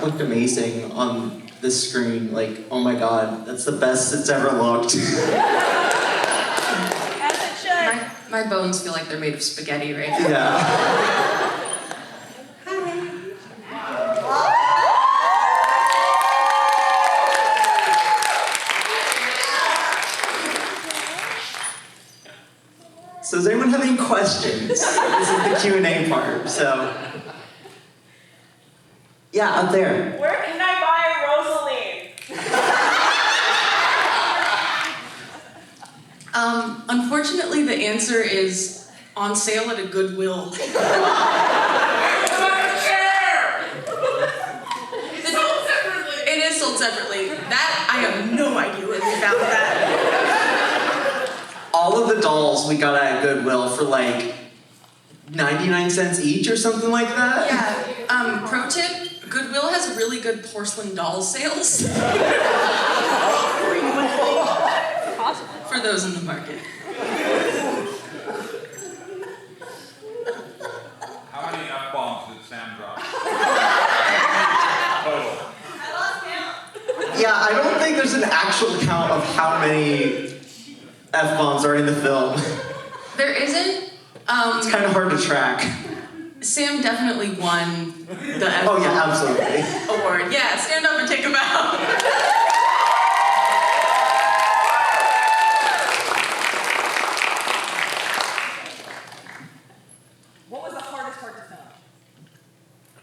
looked amazing on the screen. Like, oh my god, that's the best it's ever looked. As it should. My bones feel like they're made of spaghetti right now. Yeah. So does anyone have any questions? This is the Q&A part, so. Yeah, up there. Where can I buy a Rosaline? Unfortunately, the answer is on sale at a Goodwill. It is sold separately. That, I have no idea where we found that. All of the dolls we got at Goodwill for like 99 cents each or something like that. Yeah, pro tip, Goodwill has really good porcelain doll sales. For those in the market. How many F-bombs did Sam drop? Total. Yeah, I don't think there's an actual count of how many F-bombs are in the film. There isn't. It's kind of hard to track. Sam definitely won the F Oh yeah, absolutely. award. Yeah, stand up and take a bow. What was the hardest part to film?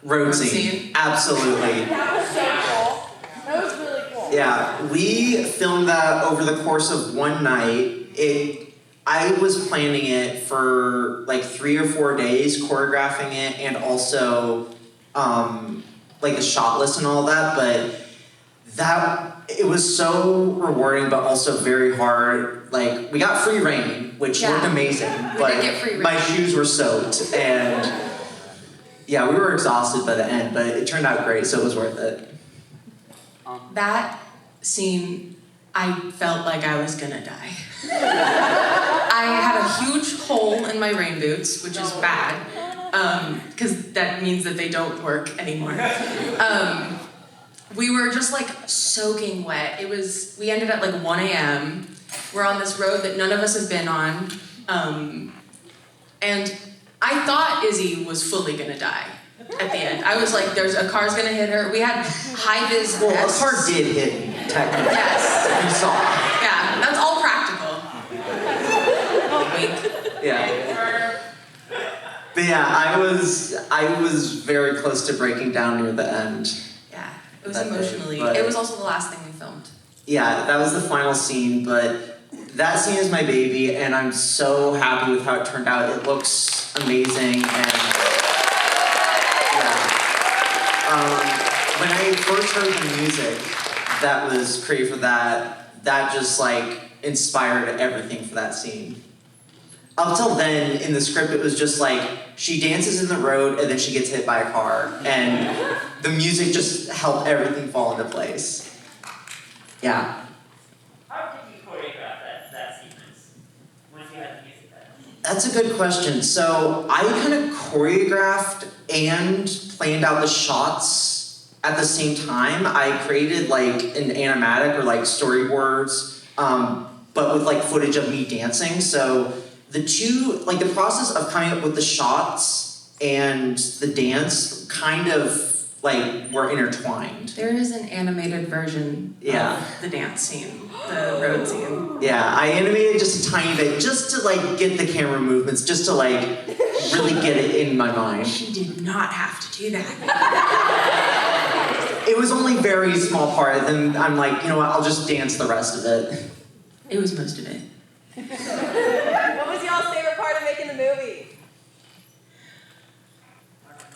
Road scene. Absolutely. That was so cool. That was really cool. Yeah, we filmed that over the course of one night. I was planning it for like 3 or 4 days, choreographing it, and also like the shot list and all that. But it was so rewarding, but also very hard. Like we got free rein, which looked amazing, but did get free rein. my shoes were soaked, and yeah, we were exhausted by the end. But it turned out great, so it was worth it. That scene, I felt like I was gonna die. I had a huge hole in my rain boots, which is bad, because that means that they don't work anymore. We were just like soaking wet. We ended at like 1 a.m. We're on this road that none of us have been on. And I thought Izzy was fully gonna die at the end. I was like, a car's gonna hit her. We had high-vis vests. Well, a car did hit, technically. Yes. You saw. Yeah, that's all practical. Wink. Yeah. But yeah, I was very close to breaking down near the end. Yeah, it was That day, emotionally. but- It was also the last thing we filmed. Yeah, that was the final scene, but that scene is my baby, and I'm so happy with how it turned out. It looks amazing, and yeah. When I first heard the music that was created for that just like inspired everything for that scene. Up till then, in the script, it was just like, she dances in the road and then she gets hit by a car, and the music just helped everything fall into place. Yeah. How did you choreograph that sequence? Once you had the music that? That's a good question. So I kind of choreographed and planned out the shots at the same time. I created like an animatic or like storyboards, but with like footage of me dancing. So the two, like the process of coming up with the shots and the dance kind of like were intertwined. There is an animated version of the dance scene, the road scene. Yeah, I animated just a tiny bit, just to like get the camera movements, just to like really get it in my mind. She did not have to do that. It was only a very small part, and I'm like, you know what, I'll just dance the rest of it. It was most of it. What was y'all's favorite part of making the movie?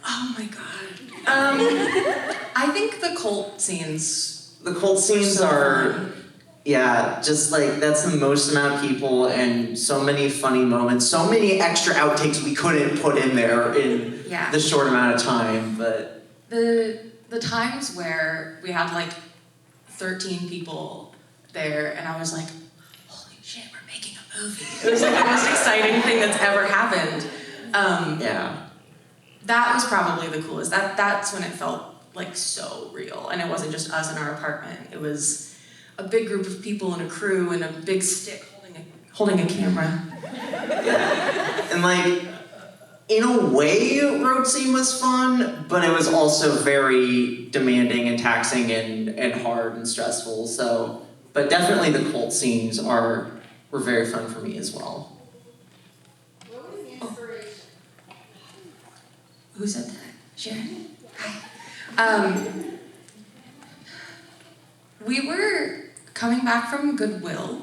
Oh my god. I think the cult scenes. The cult scenes so are, fun. yeah, just like, that's the most amount of people and so many funny moments, so many extra outtakes we couldn't put in there in the short amount of time, but. The times where we had like 13 people there and I was like, holy shit, we're making a movie. It was like the most exciting thing that's ever happened. Yeah. That was probably the coolest. That's when it felt like so real. And it wasn't just us in our apartment. It was a big group of people and a crew and a big stick holding a camera. And like, in a way, road scene was fun, but it was also very demanding and taxing and hard and stressful. So, but definitely the cult scenes were very fun for me as well. What was the inspiration? Who said that? Sharon? Hi. We were coming back from Goodwill,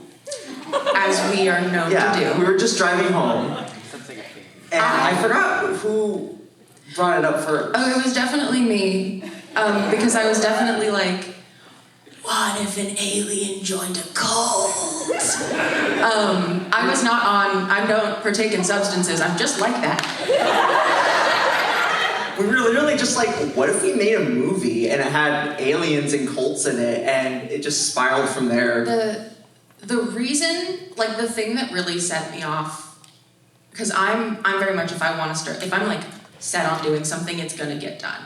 as we are known to do. We were just driving home, and I forgot who brought it up first. Oh, it was definitely me, because I was definitely like, what if an alien joined a cult? I was not on, I don't partake in substances, I'm just like that. We were literally just like, what if we made a movie and it had aliens and cults in it, and it just spiraled from there. The reason, like the thing that really set me off, because I'm very much, if I want to start, if I'm like set on doing something, it's gonna get done.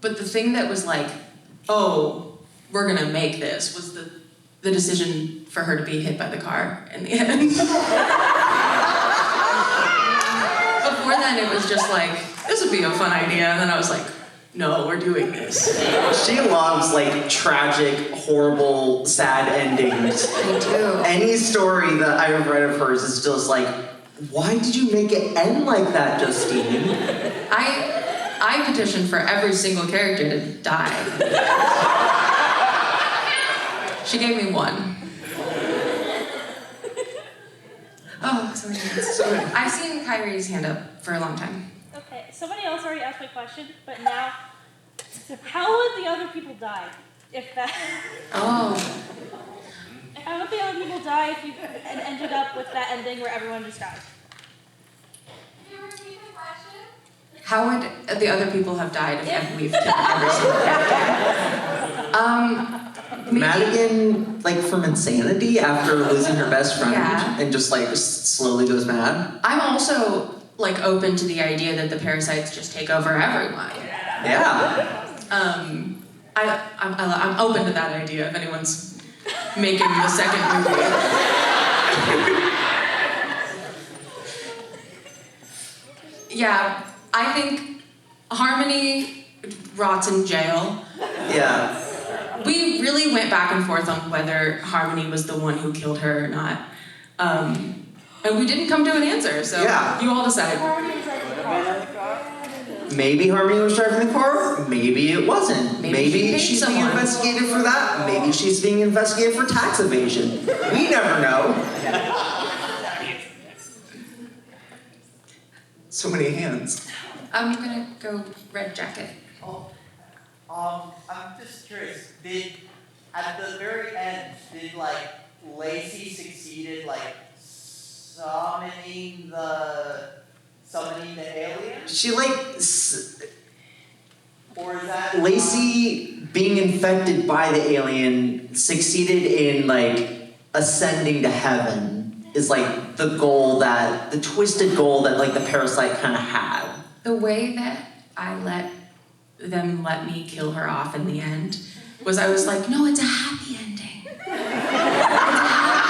But the thing that was like, oh, we're gonna make this, was the decision for her to be hit by the car in the end. Before then, it was just like, this would be a fun idea, and then I was like, no, we're doing this. She loves like tragic, horrible, sad endings. I do. Any story that I've read of hers is just like, why did you make it end like that, Justine? I petitioned for every single character to die. She gave me one. Oh, somebody else. I've seen Kyrie's hand up for a long time. Okay, somebody else already asked my question, but now, how would the other people die if that? Oh. How would the other people die if you ended up with that ending where everyone just died? Can you repeat the question? How would the other people have died if we've killed every single character? Maybe. Madigan, like from insanity after losing her best friend, Yeah. and just like slowly goes mad. I'm also like open to the idea that the parasites just take over everyone. Yeah. I'm open to that idea if anyone's making the second movie. Yeah, I think Harmony rots in jail. Yeah. We really went back and forth on whether Harmony was the one who killed her or not. And we didn't come to an answer, so Yeah. you all decide. Maybe Harmony was driving the car, maybe it wasn't. Maybe she paid she's being someone. investigated for that, maybe she's being investigated for tax evasion. We never know. So many hands. I'm gonna go red jacket. I'm just curious, at the very end, did like Lacey succeeded like summoning the alien? She like, Or is that Lacey being infected by the alien succeeded in like ascending to heaven is like the twisted goal that like the parasite kind of had. The way that I let them let me kill her off in the end was I was like, no, it's a happy ending. It's a happy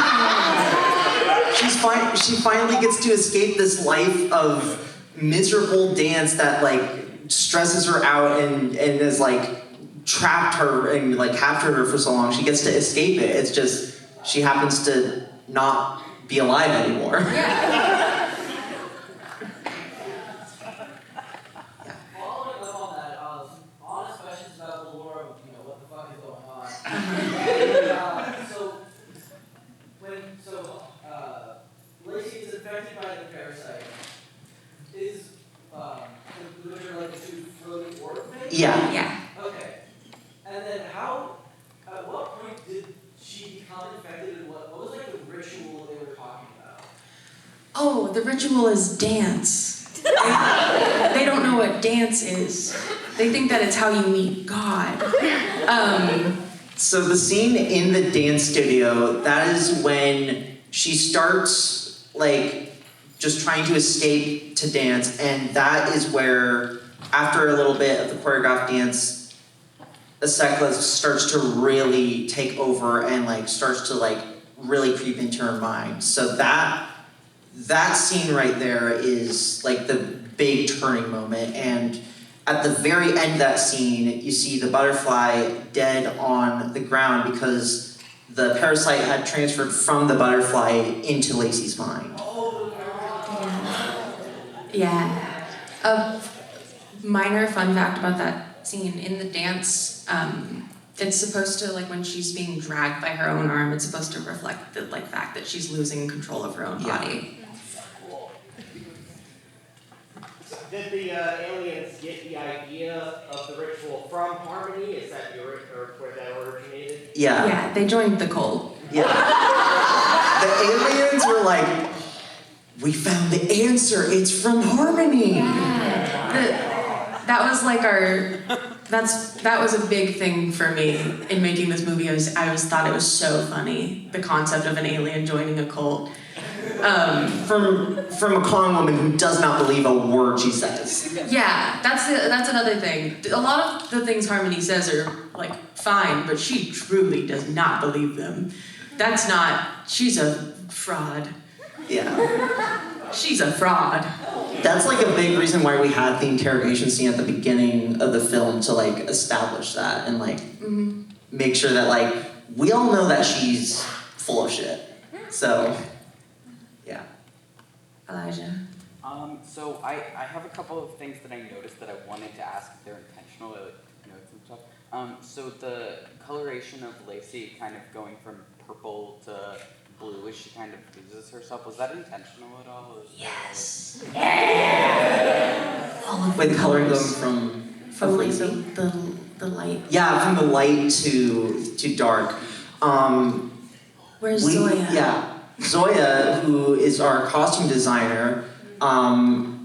ending. She finally gets to escape this life of miserable dance that like stresses her out and has like trapped her and like captured her for so long. She gets to escape it. It's just she happens to not be alive anymore. Yeah. Following up on that, honest questions about the lore of what the fuck is going on. Lacey is infected by the parasite. Is the Witcher like to floating orb thing? Yeah. Yeah. Okay. And then at what point did she become infected, and what was like the ritual they were talking about? Oh, the ritual is dance. They don't know what dance is. They think that it's how you meet God. So the scene in the dance studio, that is when she starts like just trying to escape to dance, and that is where after a little bit of the choreographed dance, Asekla starts to really take over and like starts to like really creep into her mind. So that scene right there is like the big turning moment. And at the very end of that scene, you see the butterfly dead on the ground because the parasite had transferred from the butterfly into Lacey's mind. Yeah. A minor fun fact about that scene, in the dance, it's supposed to, like when she's being dragged by her own arm, it's supposed to reflect the like fact that she's losing control of her own body. Did the aliens get the idea of the ritual from Harmony? Is that where that originated? Yeah. Yeah, they joined the cult. Yeah. The aliens were like, we found the answer, it's from Harmony. That was like that was a big thing for me in making this movie. I was thought it was so funny, the concept of an alien joining a cult. From a con woman who does not believe a word she says. Yeah, that's another thing. A lot of the things Harmony says are like fine, but she truly does not believe them. She's a fraud. Yeah. She's a fraud. That's like a big reason why we had the interrogation scene at the beginning of the film to like establish that and like make sure that like we all know that she's full of shit. So, yeah. Elijah. So I have a couple of things that I noticed that I wanted to ask if they're intentional notes and stuff. So the coloration of Lacey kind of going from purple to blue as she kind of loses herself, was that intentional at all? Yes. With coloring going from like Lacey? the light. Yeah, from the light to dark. Where's Zoya? Yeah. Zoya, who is our costume designer,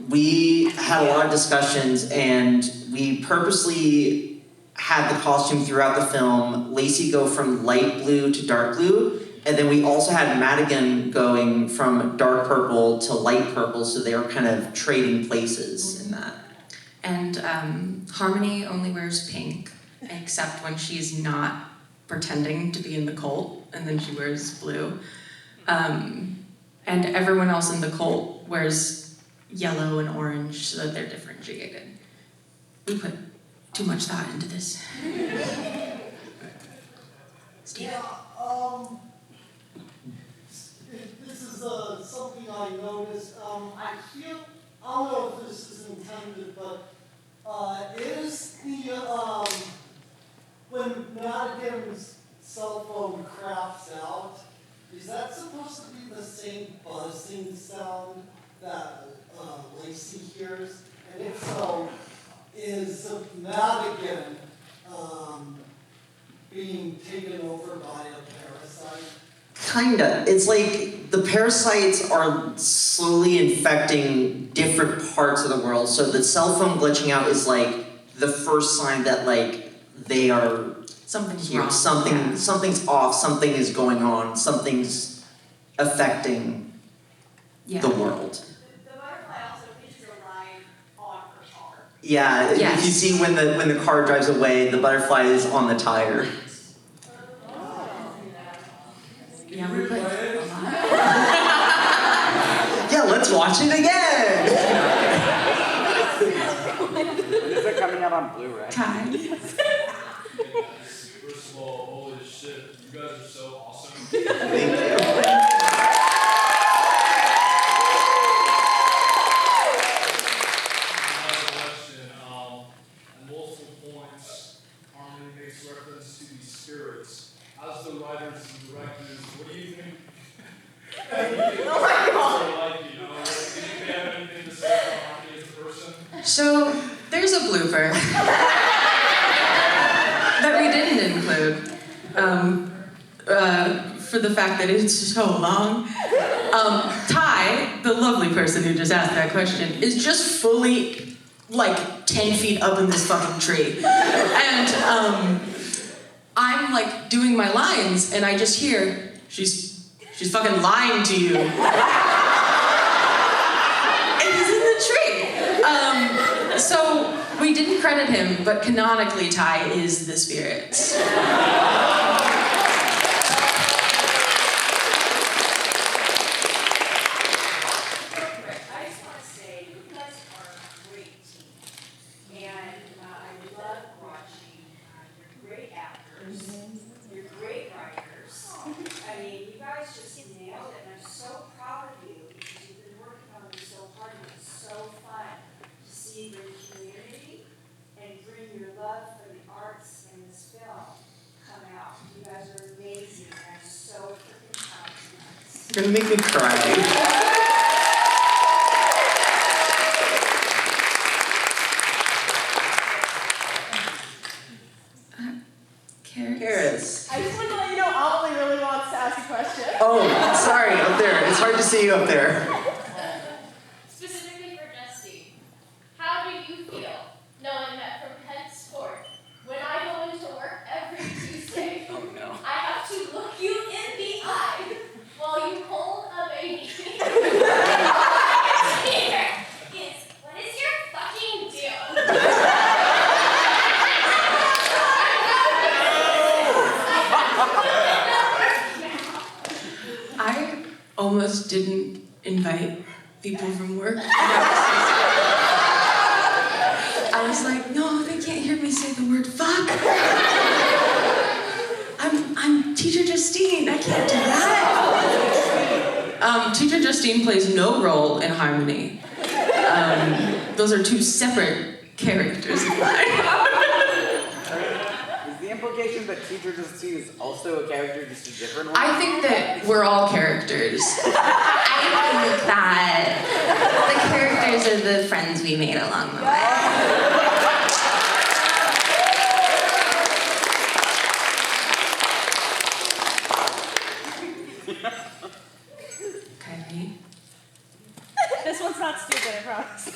we had a lot of discussions and we purposely had the costume throughout the film, Lacey go from light blue to dark blue, and then we also had Madigan going from dark purple to light purple, so they were kind of trading places in that. And Harmony only wears pink, except when she's not pretending to be in the cult, and then she wears blue. And everyone else in the cult wears yellow and orange so that they're differentiated. We put too much thought into this. Steve. This is something I noticed. I don't know if this is intended, but is the when Madigan's cell phone craps out, is that supposed to be the same buzzing sound that Lacey hears? And if so, is Madigan being taken over by a parasite? Kinda. It's like the parasites are slowly infecting different parts of the world. So the cell phone glitching out is like the first sign that like they are Something's here. wrong. Something's off. Something is going on. Something's affecting the world. The butterfly also keeps your line on her car. Yeah. Yes. If you see when the car drives away, the butterfly is on the tire. Yeah, we put a lot. Yeah, let's watch it again. When is it coming out on Blu-ray? Time. First of all, holy shit, you guys are so awesome. Thank you. Question, at multiple points, Harmony makes reference to these spirits. As the writers and directors, what do you think? Oh my God. Like, you know, do you have anything to say about Harmony as a person? So there's a blooper that we didn't include for the fact that it's so long. Ty, the lovely person who just asked that question, is just fully like 10 feet up in this fucking tree. And I'm like doing my lines and I just hear, she's fucking lying to you. And he's in the tree. So we didn't credit him, but canonically Ty is the spirits. I just want to say, you guys are a great team. And I love watching. You're great actors. You're great writers. I mean, you guys just nailed it. And I'm so proud of you because you've been working on this so hard. And it's so fun to see the community and bring your love for the arts and this film come out. You guys are amazing. And I'm so freaking proud of you guys. You're gonna make me cry. Karis. I just wanted to let you know Ollie really wants to ask a question. Oh, sorry, up there. It's hard to see you up there. Specifically for Justine, how do you feel knowing that from henceforth, when I go into work every Tuesday, Oh no. I have to look you in the eye while you hold a baby? Here is, what is your fucking deal? I almost didn't invite people from work. I was like, no, they can't hear me say the word fuck. I'm Teacher Justine. I can't do that. Teacher Justine plays no role in Harmony. Those are two separate characters of mine. Is the implication that Teacher Justine is also a character, just a different one? I think that we're all characters. I think that the characters are the friends we made along the way. Okay. This one's not stupid, I promise.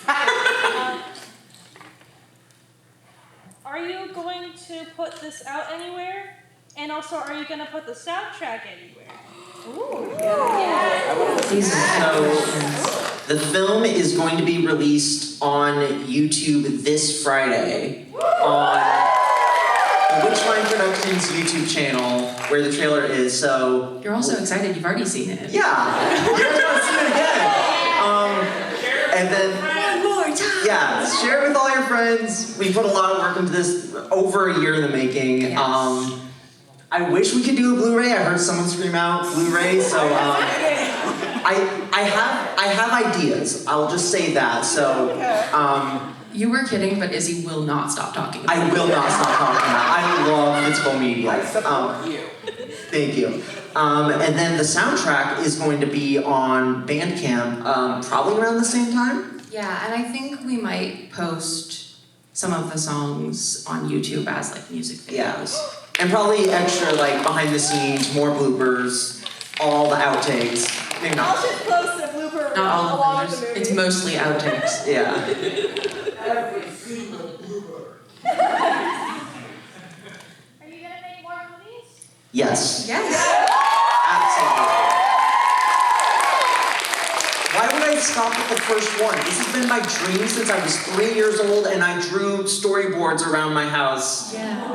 Are you going to put this out anywhere? And also, are you going to put the soundtrack anywhere? Ooh. So, the film is going to be released on YouTube this Friday on Witchline Productions YouTube channel, where the trailer is. So You're also excited. You've already seen it. yeah, you're gonna see it again. And then One more time. yeah, share it with all your friends. We put a lot of work into this, over a year in the making. Yes. I wish we could do a Blu-ray. I heard someone scream out Blu-ray, so I have ideas. I'll just say that. So You were kidding, but Izzy will not stop talking about I will not stop talking about it. I love physical media. I support you. Thank you. And then the soundtrack is going to be on Bandcamp probably around the same time. Yeah, and I think we might post some of the songs on YouTube as like music videos. Yeah. And probably extra like behind the scenes, more bloopers, all the outtakes. Maybe I'll not. just post a blooper Not all along of with the them. movie. It's mostly outtakes. Yeah. Every single blooper. Are you going to make more movies? Yes. Yes. Absolutely. Why would I stop at the first one? This has been my dream since I was 3 years old, and I drew storyboards around my house. Yeah.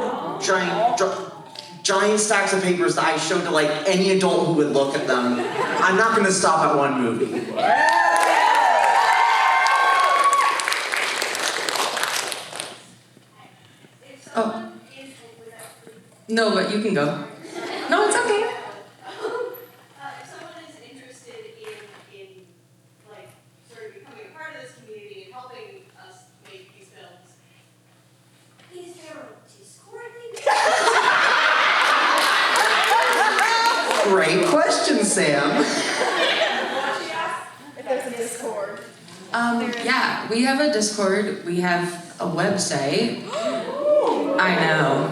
Giant stacks of papers that I showed to like any adult who would look at them. I'm not going to stop at one movie. Oh. No, but you can go. No, it's okay. If someone is interested in like sort of becoming a part of this community and helping us make these films, is there a Discord link? Great question, Sam. If there's a Discord. Yeah, we have a Discord. We have a website. I know.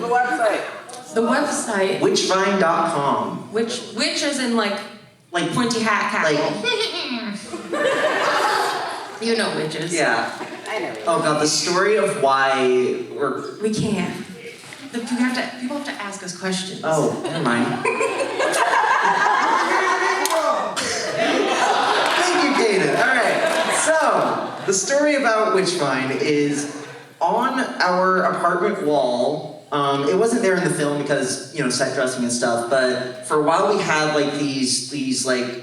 What's the website? The website, Witchvine.com. which is in like pointy hat cackle. You know witches. Yeah. I know. Oh god, the story of why we're. We can't. People have to ask us questions. Oh, never mind. Thank you, Kaden. Alright, so, The story about Witchvine is on our apartment wall. It wasn't there in the film because, you know, set dressing and stuff, but for a while we had like these like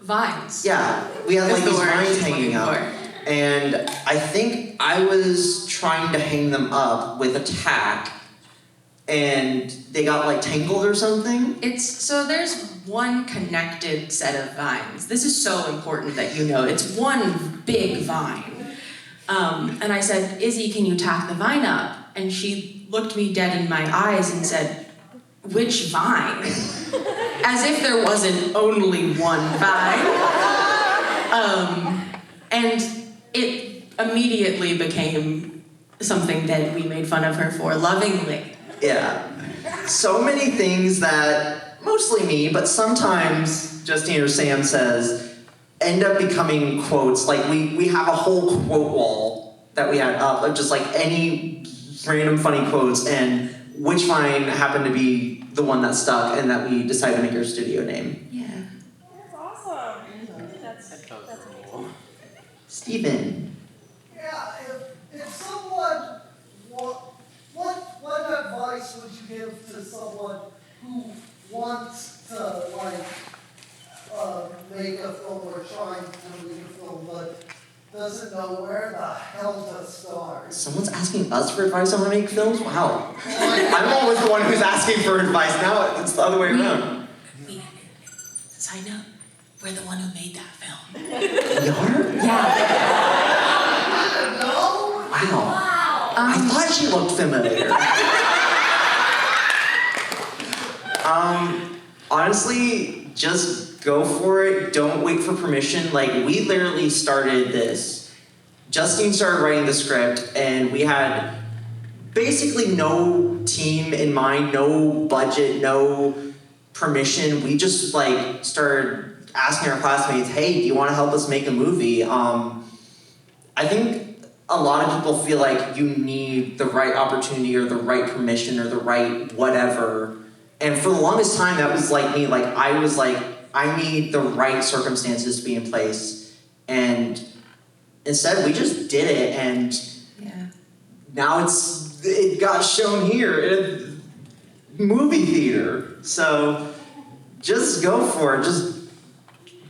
vines. Yeah, we had like Is the these word vines she's hanging looking up. for. And I think I was trying to hang them up with a tack, and they got like tangled or something. So there's one connected set of vines. This is so important that you know. It's one big vine. And I said, Izzy, can you tack the vine up? And she looked me dead in my eyes and said, which vine? As if there wasn't only one vine. And it immediately became something that we made fun of her for lovingly. Yeah. So many things that, mostly me, but sometimes Justine or Sam says, end up becoming quotes. Like we have a whole quote wall that we had up of just like any random funny quotes, and Witchvine happened to be the one that stuck and that we decided to make our studio name. Yeah. That's awesome. That's cool. Steven. Yeah, if someone, what advice would you give to someone who wants to, like, make a film or trying to make a film, but doesn't know where the hell to start? Someone's asking us for advice on how to make films? Wow. I'm always the one who's asking for advice. Now it's the other way around. Side note, we're the one who made that film. We are? Yeah. Wow. I thought she looked familiar. Honestly, just go for it. Don't wait for permission. Like, we literally started this. Justine started writing the script, and we had basically no team in mind, no budget, no permission. We just like started asking our classmates, hey, do you want to help us make a movie? I think a lot of people feel like you need the right opportunity or the right permission or the right whatever. And for the longest time, that was like me. Like, I was like, I need the right circumstances to be in place. And instead, we just did it. And now it got shown here in a movie theater. So just go for it. Just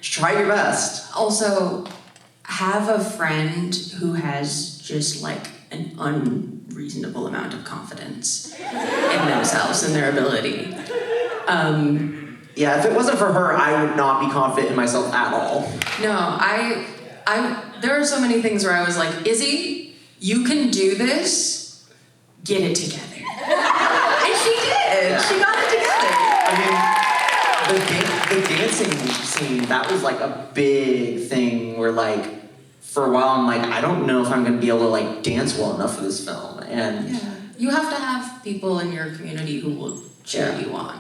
try your best. Also, have a friend who has just like an unreasonable amount of confidence in themselves and their ability. Yeah, if it wasn't for her, I would not be confident in myself at all. No, there are so many things where I was like, Izzy, you can do this, get it together. And she did, Yeah. she got it together. I mean, the dancing scene, that was like a big thing where like, for a while I'm like, I don't know if I'm gonna be able to like dance well enough for this film. And You have to have people in your community who will cheer you on.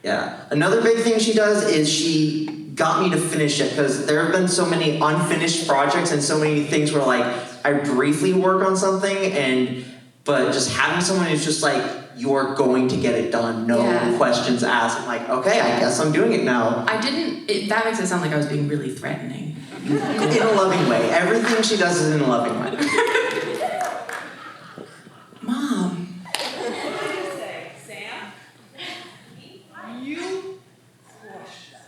yeah. Another big thing she does is she got me to finish it, because there have been so many unfinished projects and so many things where like I briefly work on something but just having someone who's just like, you are going to get it done, no questions asked. I'm like, okay, I guess I'm doing it now. That makes it sound like I was being really threatening. In a loving way. Everything she does is in a loving way. Mom. Say, Sam, you crushed it.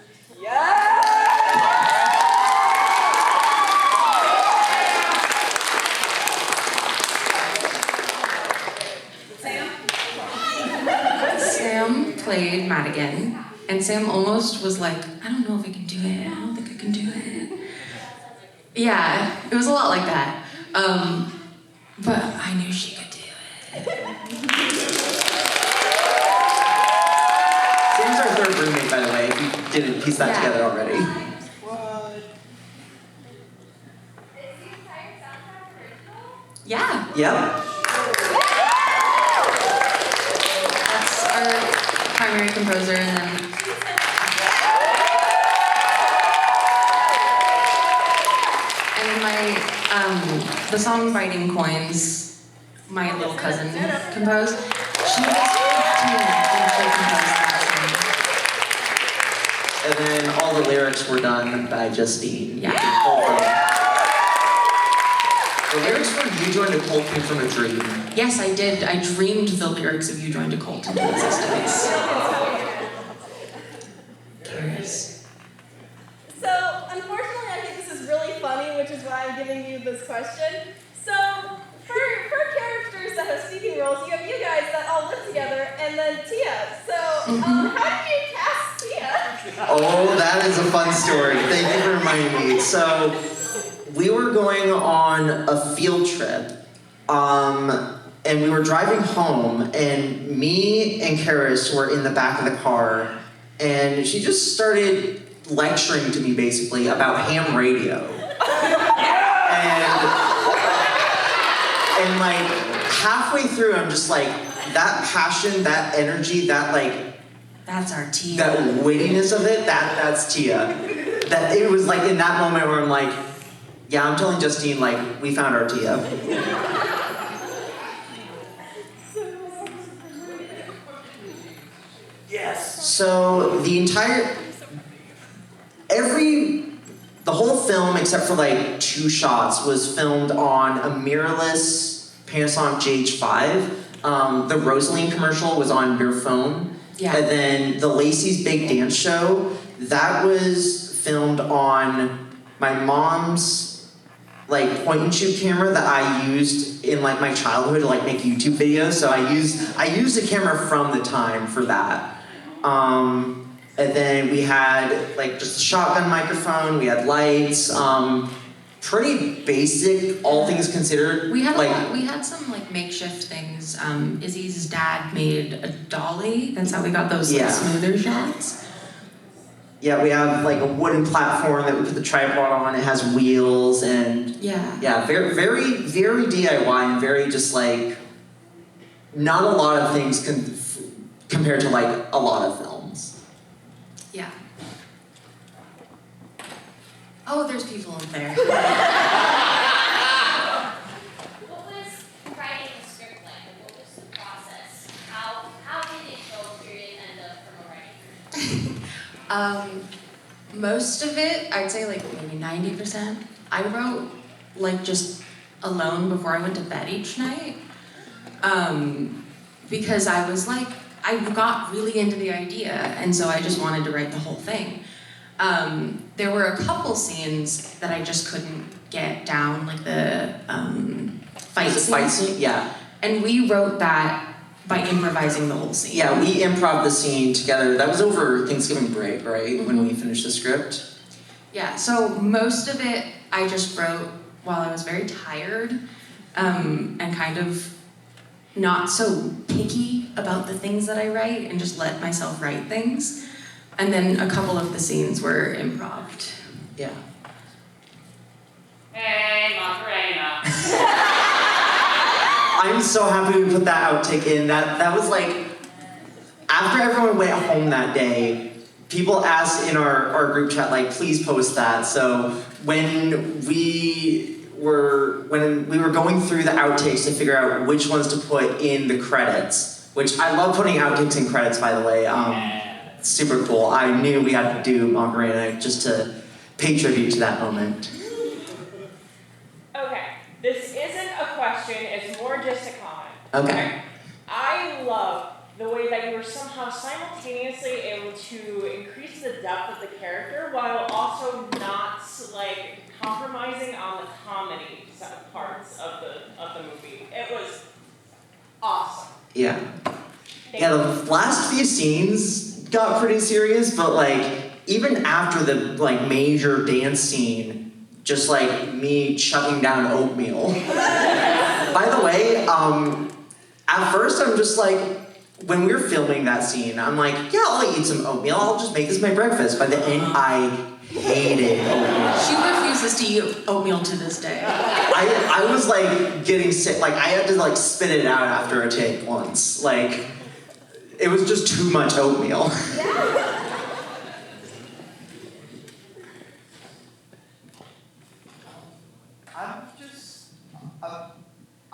Sam played Madigan, and Sam almost was like, I don't know if I can do it. I don't think I can do it. Yeah, it was a lot like that. But I knew she could do it. Sam's our third roommate, by the way, if you didn't piece that together already. Yeah. Yep. That's our primary composer, and then the songwriting coins, my little cousin composed. She was 15 when she composed that And then all the lyrics were done by Justine. Yeah. The whole thing. The lyrics for You Joined a Cult came from a dream. Yes, I did. I dreamed the lyrics of You Joined a Cult into existence. Curious. So, unfortunately, I think this is really funny, which is why I'm giving you this question. So, for characters that have speaking roles, you have you guys that all live together, and then Tia. So, how did you cast Tia? Oh, that is a fun story. Thank you for reminding me. So, we were going on a field trip, and we were driving home, and me and Karis were in the back of the car, and she just started lecturing to me, basically, about ham radio. And like, halfway through, I'm just like, that passion, that energy, that like... That's our Tia. That wittiness of it, that's Tia. That it was like in that moment where I'm like, yeah, I'm telling Justine, like, we found our Tia. Yes. So the whole film, except for like 2 shots, was filmed on a mirrorless Panasonic GH5. The Rosaline commercial was on your phone. Yeah. And then the Lacey's Big Dance Show, that was filmed on my mom's like point and shoot camera that I used in like my childhood to like make YouTube videos. So I used a camera from the time for that. And then we had like just a shotgun microphone, we had lights, pretty basic, all things considered. We had like, we had some like makeshift things. Izzy's dad made a dolly. That's how we got those like, smoother shots. Yeah, we have like a wooden platform that we put the tripod on. It has wheels and yeah, very, very, very DIY and very just like not a lot of things compared to like a lot of films. Yeah. Oh, there's people in there. What was writing the script like? What was the process? How did it go period end up from a writing? Most of it, I'd say like maybe 90%, I wrote like just alone before I went to bed each night. Because I was like, I got really into the idea, and so I just wanted to write the whole thing. There were a couple scenes that I just couldn't get down, like the fight scene. Yeah. And we wrote that by improvising the whole scene. Yeah, we improv the scene together. That was over Thanksgiving break, right? Mm-hmm. When we finished the script. Yeah, so most of it I just wrote while I was very tired, and kind of not so picky about the things that I write and just let myself write things. And then a couple of the scenes were improv. Yeah. Hey, Macarena. I'm so happy we put that outtake in. That was like, after everyone went home that day, people asked in our group chat, like, please post that. So when we were going through the outtakes to figure out which ones to put in the credits, which I love putting outtakes in credits, by the way. It's super cool. I knew we had to do Macarena just to pay tribute to that moment. Okay, this isn't a question, it's more just a comment. Okay. I love the way that you were somehow simultaneously able to increase the depth of the character while also not like compromising on the comedy parts of the movie. It was awesome. Yeah. Yeah, the last few scenes got pretty serious, but like even after the like major dance scene, just like me chugging down oatmeal. By the way, at first I'm just like, when we were filming that scene, I'm like, yeah, I'll eat some oatmeal. I'll just make this my breakfast. By the end, I hated oatmeal. She refuses to eat oatmeal to this day. I was like getting sick. Like I had to like spit it out after a take once. Like it was just too much oatmeal.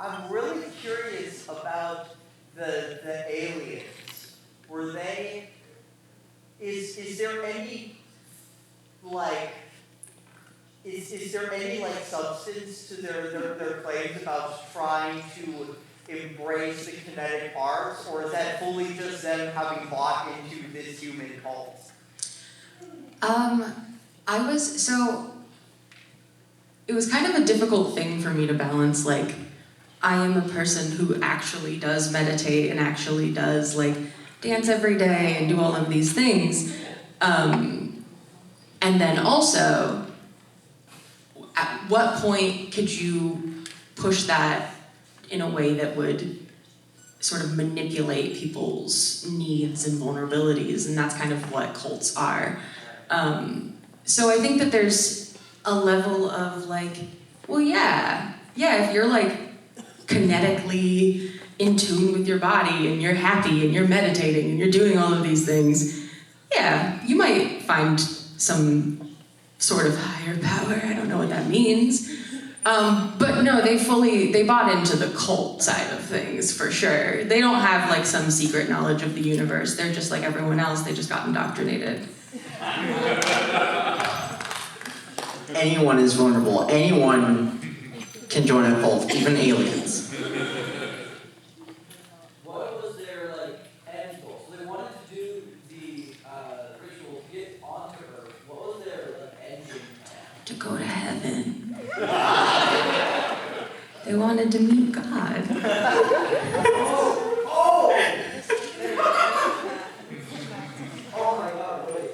I'm really curious about the aliens. Were they, is there any, like, is there any like substance to their claims about trying to embrace the kinetic arts, or is that fully just them having bought into this human cult? It was kind of a difficult thing for me to balance, like, I am a person who actually does meditate and actually does, like, dance every day and do all of these things. And then also, at what point could you push that in a way that would sort of manipulate people's needs and vulnerabilities? And that's kind of what cults are. So I think that there's a level of like, well, yeah, if you're like kinetically in tune with your body and you're happy and you're meditating and you're doing all of these things, yeah, you might find some sort of higher power. I don't know what that means. But no, they bought into the cult side of things for sure. They don't have like some secret knowledge of the universe. They're just like everyone else. They just got indoctrinated. Anyone is vulnerable. Anyone can join a cult, even aliens. What was their like end goal? So they wanted to do the ritual to get onto Earth. What was their like end game plan? To go to heaven. They wanted to meet God. Oh my God, wait.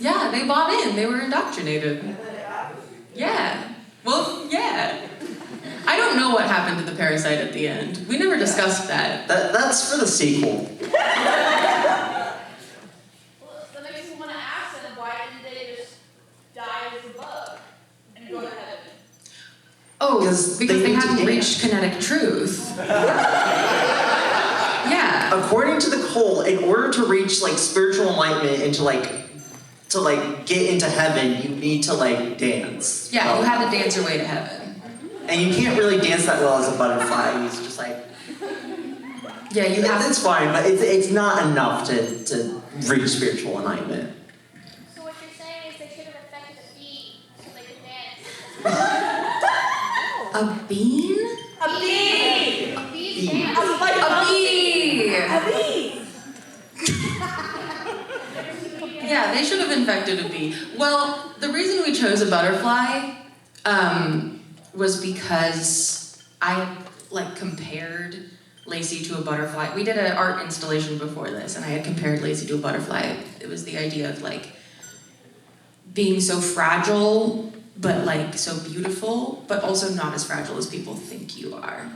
Yeah, they bought in. They were indoctrinated. Yeah. Well, yeah. I don't know what happened to the parasite at the end. We never discussed that. That's for the sequel. Well, that makes me want to ask them, why didn't they just die as a bug and go to heaven? Oh, because they hadn't reached kinetic truth. Yeah. According to the cult, in order to reach like spiritual enlightenment and to get into heaven, you need to like dance. Yeah, you had to dance your way to heaven. And you can't really dance that well as a butterfly. He's just like. Yeah, you have. It's fine, but it's not enough to reach spiritual enlightenment. So what you're saying is they should have affected a bee so they could dance. A bean? A bee! A bee's dance. A bee! A bee! Yeah, they should have infected a bee. Well, the reason we chose a butterfly was because I like compared Lacey to a butterfly. We did an art installation before this, and I had compared Lacey to a butterfly. It was the idea of like being so fragile, but like so beautiful, but also not as fragile as people think you are.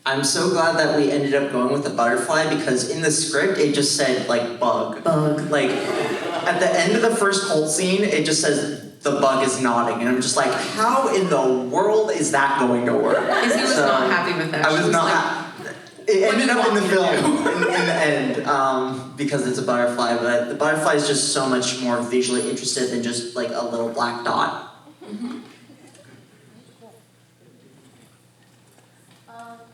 I'm so glad that we ended up going with the butterfly because in the script it just said like bug. Bug. Like at the end of the first cult scene, it just says the bug is nodding, and I'm just like, how in the world is that going to work? Izzy was not happy with that. I was not. Like, it ended up in the film in the end because it's a butterfly, but the butterfly is just so much more visually interested than just like a little black dot. Mm-hmm.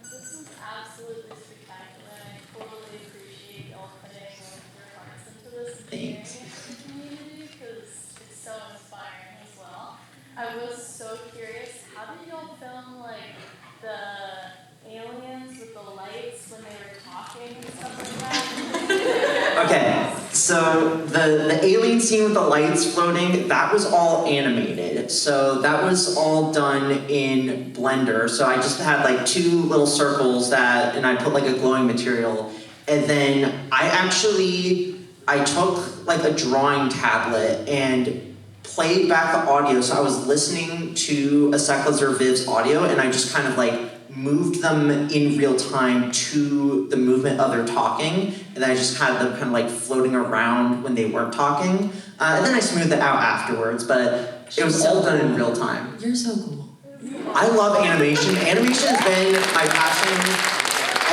This is absolutely spectacular. I totally appreciate y'all putting your hearts into this Thanks. community because it's so inspiring as well. I was so curious, how did y'all film like the aliens with the lights when they were talking and stuff like that? Okay, so the alien scene with the lights floating, that was all animated. So that was all done in Blender. So I just had like two little circles and I put like a glowing material. And then I took like a drawing tablet and played back the audio. So I was listening to Asekla or Viv's audio and I just kind of like moved them in real time to the movement of their talking, and then I just had them kind of like floating around when they weren't talking, and then I smoothed it out afterwards, but it was all done in real time. You're so cool. I love animation. Animation has been my passion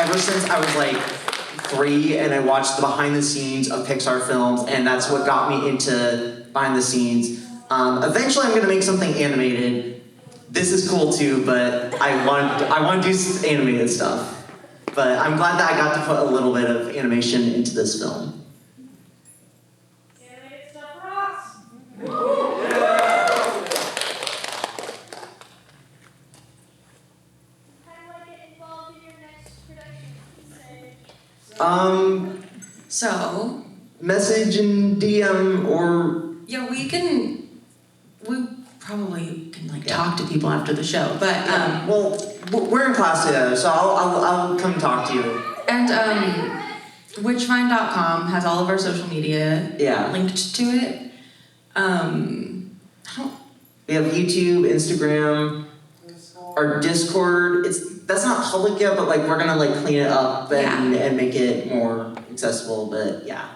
ever since I was like 3, and I watched the behind the scenes of Pixar films, and that's what got me into behind the scenes. Eventually I'm gonna make something animated. This is cool too, but I want to do some animated stuff. But I'm glad that I got to put a little bit of animation into this film. Animated stuff rocks! So, message and DM or yeah, we probably can like talk to people after the show, but well, we're in class together, so I'll come talk to you. And witchfind.com has all of our social media linked to it. We have YouTube, Instagram, our Discord. That's not public yet, but like we're gonna like clean it up and make it more accessible. But yeah,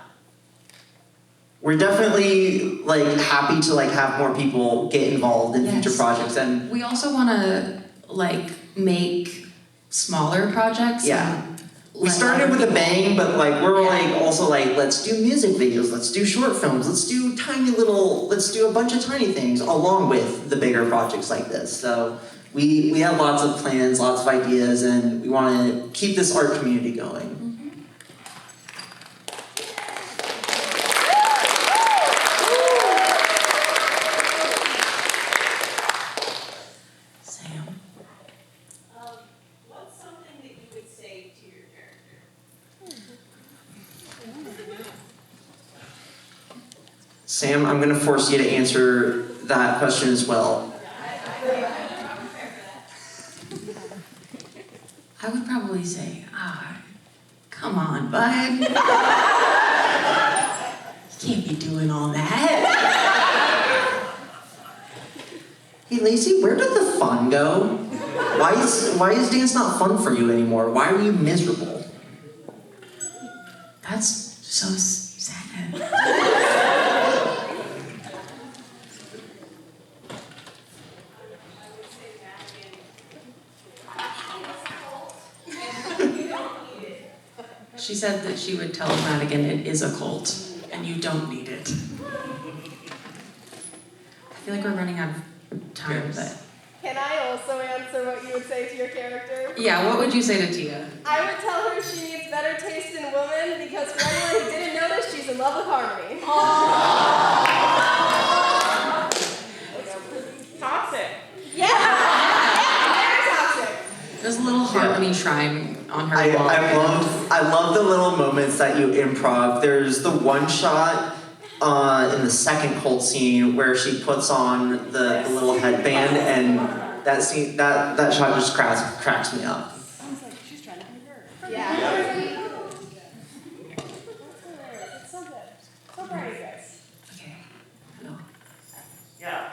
we're definitely like happy to like have more people get involved in future projects. And we also want to like make smaller projects. Yeah. We started with a bang, but like we're like also like, let's do music videos, let's do short films, let's do a bunch of tiny things along with the bigger projects like this. So we have lots of plans, lots of ideas, and we want to keep this art community going. What's something that you would say to your character? Sam, I'm going to force you to answer that question as well. I would probably say, come on, bud. You can't be doing all that. Hey, Lacey, where did the fun go? Why is dance not fun for you anymore? Why are you miserable? That's so sad. She said that she would tell Madigan it is a cult, and you don't need it. I feel like we're running out of time, but... Can I also answer what you would say to your character? Yeah, what would you say to Tia? I would tell her she needs better taste in women because for anyone who didn't notice, she's in love with Harmony. Toxic. Yeah! Very toxic. There's a little Harmony shrine on her wall. I love the little moments that you improv. There's the one shot in the second cult scene where she puts on the little headband, and that scene that shot just cracks me up. Sounds like she's trying to convert. Yeah. It's so good. So proud of you guys. Okay. Hello. Yeah.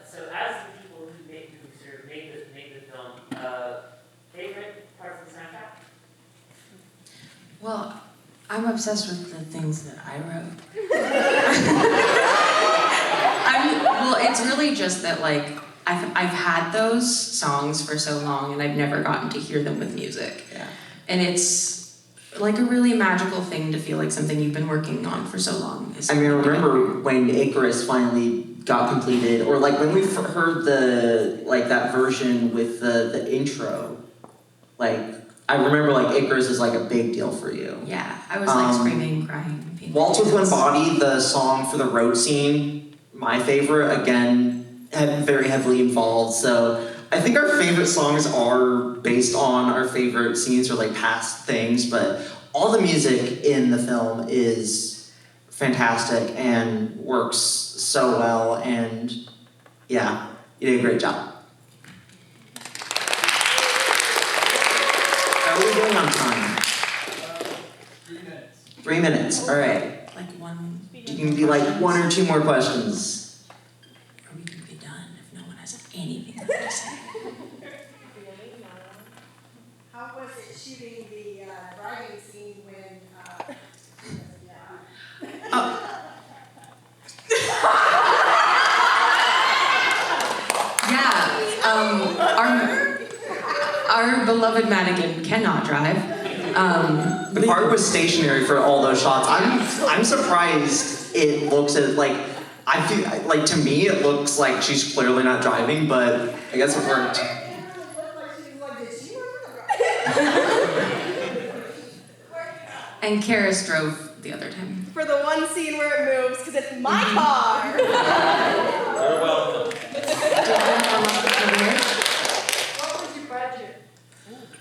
So as the people who make the film, favorite parts of the soundtrack? Well, I'm obsessed with the things that I wrote. Well, it's really just that like I've had those songs for so long and I've never gotten to hear them with music. Yeah. And it's like a really magical thing to feel like something you've been working on for so long. I mean, I remember when Icarus finally got completed, or like when we heard that version with the intro, like I remember like Icarus is like a big deal for you. Yeah, I was like screaming, crying. Waltz with One Body, the song for the road scene, my favorite, again, very heavily involved. So I think our favorite songs are based on our favorite scenes or like past things, but all the music in the film is fantastic and works so well, and yeah, you did a great job. How are we doing on time? 3 minutes. 3 minutes, all right. Like one. You can be like 1 or 2 more questions. Or we can be done if no one has anything left to say. How was it shooting the driving scene when, Our beloved Madigan cannot drive. The car was stationary for all those shots. I'm surprised it looks like, I feel like, to me it looks like she's clearly not driving, but I guess it worked. And Karis drove the other time. For the one scene where it moves, because it's my car. You're welcome. What was your budget?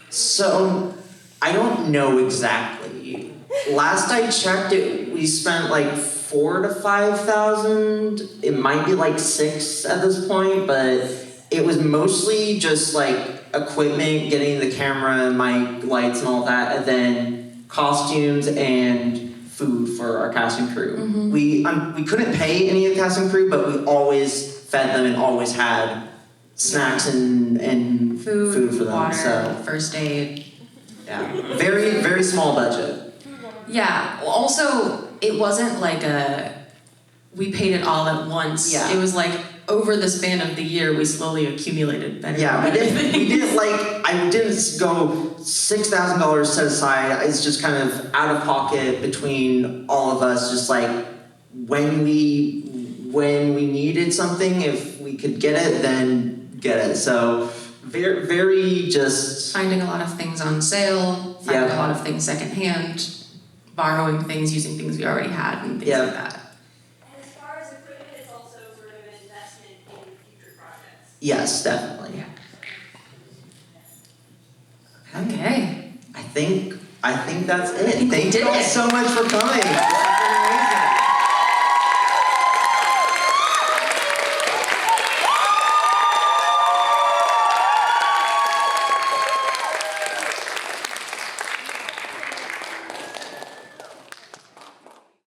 So, I don't know exactly. Last I checked, we spent like 4,000 to 5,000. It might be like 6 at this point, but it was mostly just like equipment, getting the camera, mic, lights, and all that, and then costumes and food for our cast and crew. Mhm. We couldn't pay any of the cast and crew, but we always fed them and always had snacks and food for them. water, So first aid. yeah, very very small budget. Yeah. Also, it wasn't like we paid it all at once. Yeah. It was like over the span of the year, we slowly accumulated better. Yeah, and we better didn't things. I didn't go $6,000 set aside. It's just kind of out of pocket between all of us, just like when we needed something, if we could get it, then get it. So very very just Finding a lot of things on sale, finding Yeah. a lot of things secondhand, borrowing things, using things we already had, and things Yeah. like that. And as far as equipment, it's also sort of an investment in future projects. yes, definitely. Okay. I think that's it. think we Thank did you all it. so much for coming.